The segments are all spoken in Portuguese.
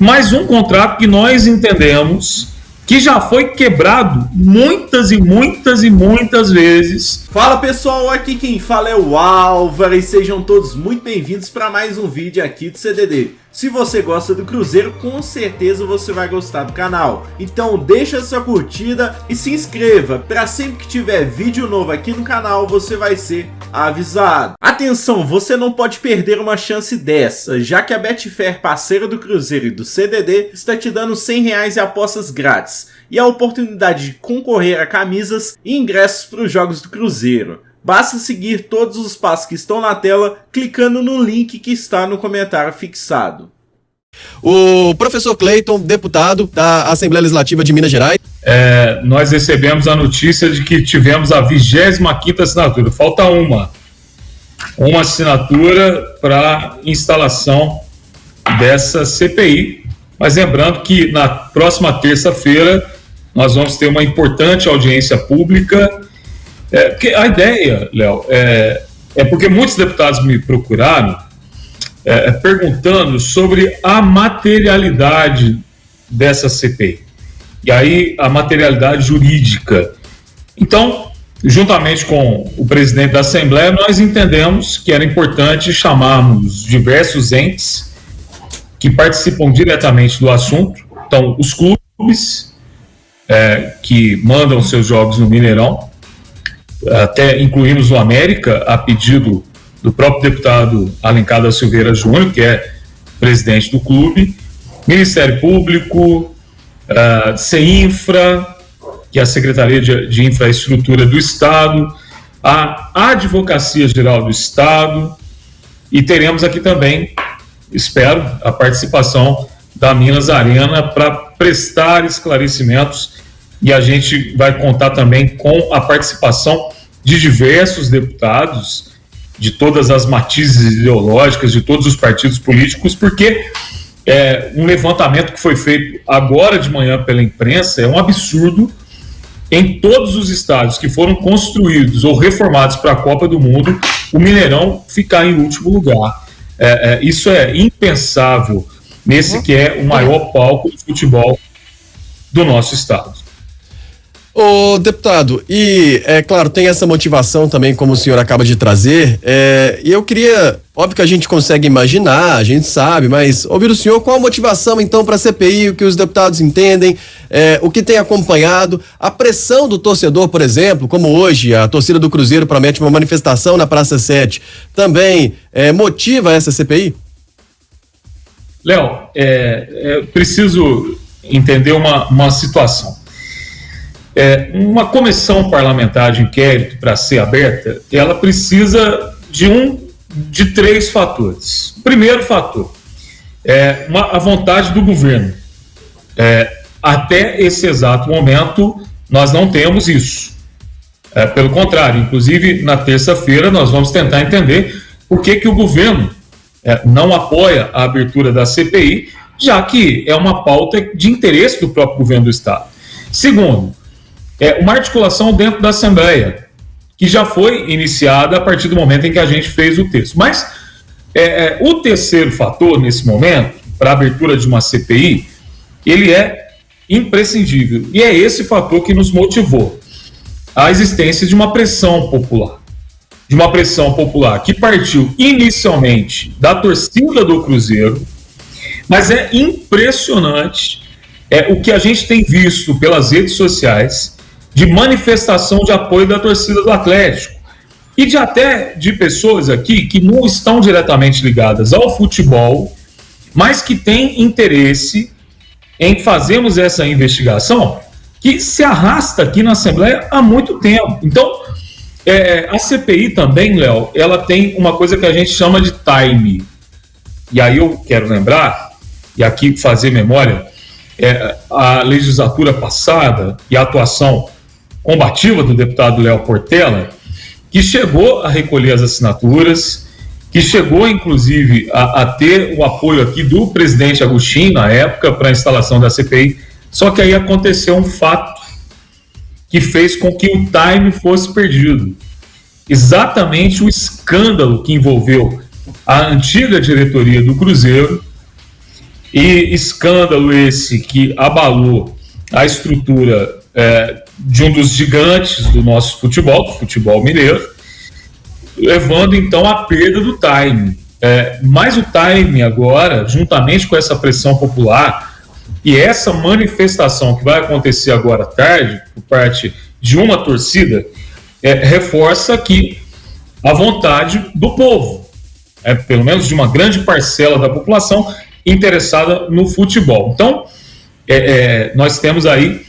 mais um contrato que nós entendemos que já foi quebrado muitas vezes. Fala pessoal, aqui quem fala é o Álvaro e sejam todos muito bem-vindos para mais um vídeo aqui do CDD. Se você gosta do Cruzeiro, com certeza você vai gostar do canal. Então deixa sua curtida e se inscreva, para sempre que tiver vídeo novo aqui no canal você vai ser avisado. Atenção, você não pode perder uma chance dessa, já que a Betfair, parceira do Cruzeiro e do CDD, está te dando R$100 em apostas grátis e a oportunidade de concorrer a camisas e ingressos para os jogos do Cruzeiro. Basta seguir todos os passos que estão na tela, clicando no link que está no comentário fixado. O professor Cleiton, deputado da Assembleia Legislativa de Minas Gerais. Nós recebemos a notícia de que tivemos a 25ª assinatura. Falta uma assinatura para instalação dessa CPI. Mas lembrando que na próxima terça-feira nós vamos ter uma importante audiência pública. Porque a ideia, Léo, é porque muitos deputados me procuraram perguntando sobre a materialidade dessa CPI. E aí, a materialidade jurídica. Então, juntamente com o presidente da Assembleia, nós entendemos que era importante chamarmos diversos entes que participam diretamente do assunto. Então, os clubes que mandam seus jogos no Mineirão, até incluímos o América, a pedido do próprio deputado Alencar da Silveira Júnior, que é presidente do clube, Ministério Público, CEINFRA, que é a Secretaria de Infraestrutura do Estado, a Advocacia Geral do Estado, e teremos aqui também, espero, a participação da Minas Arena para prestar esclarecimentos, e a gente vai contar também com a participação de diversos deputados, de todas as matizes ideológicas, de todos os partidos políticos, porque um levantamento que foi feito agora de manhã pela imprensa é um absurdo. Em todos os estádios que foram construídos ou reformados para a Copa do Mundo, o Mineirão ficar em último lugar. Isso é impensável nesse que é o maior palco de futebol do nosso estado. Ô deputado, e claro, tem essa motivação também, como o senhor acaba de trazer, e eu queria, óbvio que a gente consegue imaginar, a gente sabe, mas ouvir o senhor, qual a motivação então para a CPI, o que os deputados entendem, o que tem acompanhado, a pressão do torcedor, por exemplo, como hoje a torcida do Cruzeiro promete uma manifestação na Praça 7, também motiva essa CPI? Léo, preciso entender uma situação. Uma comissão parlamentar de inquérito, para ser aberta, ela precisa de 3 fatores. O primeiro fator é a vontade do governo. Até esse exato momento, nós não temos isso. Pelo contrário, inclusive, na terça-feira, nós vamos tentar entender por que o governo não apoia a abertura da CPI, já que é uma pauta de interesse do próprio governo do Estado. Segundo, uma articulação dentro da Assembleia, que já foi iniciada a partir do momento em que a gente fez o texto. Mas o terceiro fator, nesse momento, para a abertura de uma CPI, ele é imprescindível. E é esse fator que nos motivou a existência de uma pressão popular. De uma pressão popular que partiu inicialmente da torcida do Cruzeiro, mas é impressionante o que a gente tem visto pelas redes sociais, de manifestação de apoio da torcida do Atlético e até de pessoas aqui que não estão diretamente ligadas ao futebol, mas que têm interesse em fazermos essa investigação que se arrasta aqui na Assembleia há muito tempo. Então, a CPI também, Léo, ela tem uma coisa que a gente chama de time. E aí eu quero lembrar, e aqui fazer memória, a legislatura passada e a atuação combativa do deputado Léo Portela, que chegou a recolher as assinaturas, que chegou, inclusive, a ter o apoio aqui do presidente Agostinho, na época, para a instalação da CPI, só que aí aconteceu um fato que fez com que o time fosse perdido. Exatamente o escândalo que envolveu a antiga diretoria do Cruzeiro E escândalo esse que abalou a estrutura de um dos gigantes do nosso futebol, do futebol mineiro, levando então à perda do time. Mas o time agora, juntamente com essa pressão popular e essa manifestação que vai acontecer agora à tarde, por parte de uma torcida, reforça aqui a vontade do povo, pelo menos de uma grande parcela da população interessada no futebol. Então, nós temos aí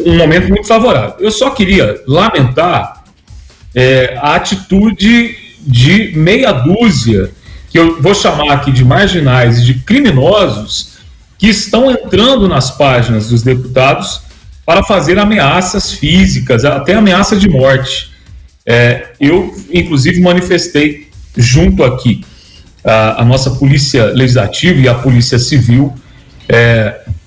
um momento muito favorável. Eu só queria lamentar a atitude de meia dúzia, que eu vou chamar aqui de marginais e de criminosos, que estão entrando nas páginas dos deputados para fazer ameaças físicas, até ameaça de morte. Eu, inclusive, manifestei junto aqui a nossa Polícia Legislativa e a Polícia Civil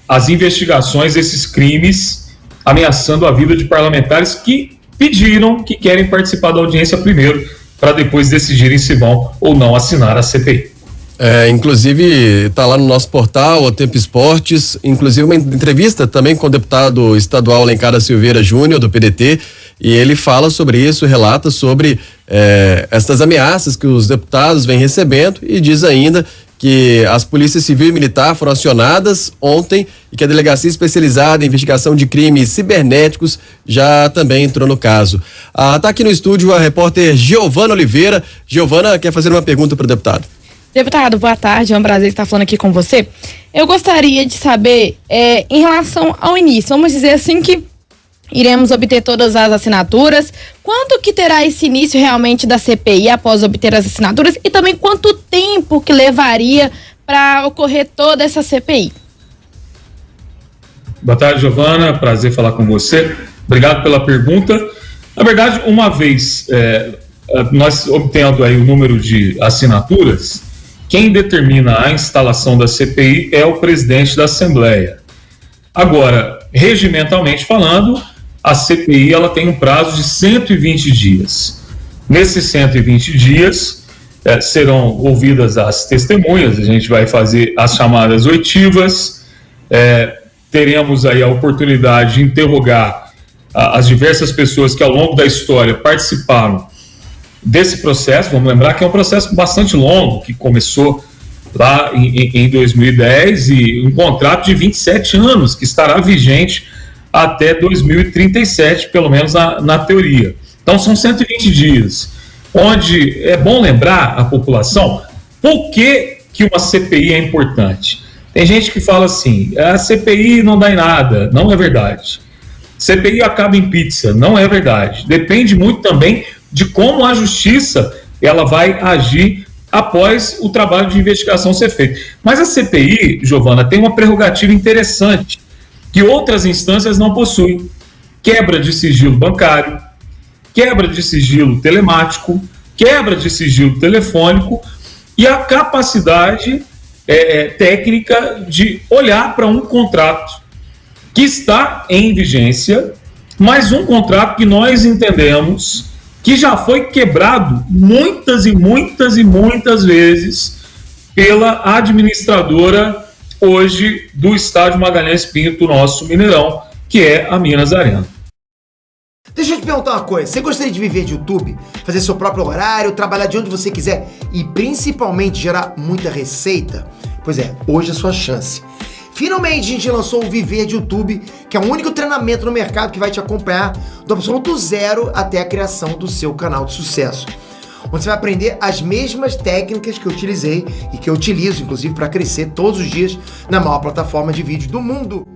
as investigações desses crimes, ameaçando a vida de parlamentares que pediram, que querem participar da audiência primeiro, para depois decidirem se vão ou não assinar a CPI. Inclusive, está lá no nosso portal, o Tempo Esportes, inclusive uma entrevista também com o deputado estadual Alencar da Silveira Júnior, do PDT, e ele fala sobre isso, relata sobre essas ameaças que os deputados vêm recebendo e diz ainda que as polícias civil e militar foram acionadas ontem e que a delegacia especializada em investigação de crimes cibernéticos já também entrou no caso. Tá aqui no estúdio a repórter Giovana Oliveira. Giovana quer fazer uma pergunta para o deputado. Deputado, boa tarde, é um prazer estar falando aqui com você. Eu gostaria de saber, em relação ao início, vamos dizer assim que iremos obter todas as assinaturas, quanto que terá esse início realmente da CPI após obter as assinaturas e também quanto tempo que levaria para ocorrer toda essa CPI? Boa tarde, Giovana, prazer falar com você. Obrigado pela pergunta. Na verdade, uma vez nós obtendo aí o número de assinaturas, quem determina a instalação da CPI é o presidente da Assembleia. Agora, regimentalmente falando, a CPI ela tem um prazo de 120 dias. Nesses 120 dias, serão ouvidas as testemunhas, a gente vai fazer as chamadas oitivas, teremos aí a oportunidade de interrogar as diversas pessoas que ao longo da história participaram desse processo. Vamos lembrar que é um processo bastante longo, que começou lá em 2010 e um contrato de 27 anos que estará vigente até 2037, pelo menos na teoria. Então são 120 dias, onde é bom lembrar a população por que uma CPI é importante. Tem gente que fala assim, a CPI não dá em nada. Não é verdade. CPI acaba em pizza. Não é verdade. Depende muito também de como a justiça ela vai agir após o trabalho de investigação ser feito. Mas a CPI, Giovana, tem uma prerrogativa interessante que outras instâncias não possuem. Quebra de sigilo bancário, quebra de sigilo telemático, quebra de sigilo telefônico e a capacidade técnica de olhar para um contrato que está em vigência, mas um contrato que nós entendemos que já foi quebrado muitas e muitas e muitas vezes pela administradora hoje do estádio Magalhães Pinto, nosso Mineirão, que é a Minas Arena. Deixa eu te perguntar uma coisa, você gostaria de viver de YouTube, fazer seu próprio horário, trabalhar de onde você quiser e principalmente gerar muita receita? Pois é, hoje é a sua chance. Finalmente a gente lançou o Viver de YouTube, que é o único treinamento no mercado que vai te acompanhar do absoluto zero até a criação do seu canal de sucesso. Onde você vai aprender as mesmas técnicas que eu utilizei e que eu utilizo, inclusive, para crescer todos os dias na maior plataforma de vídeo do mundo.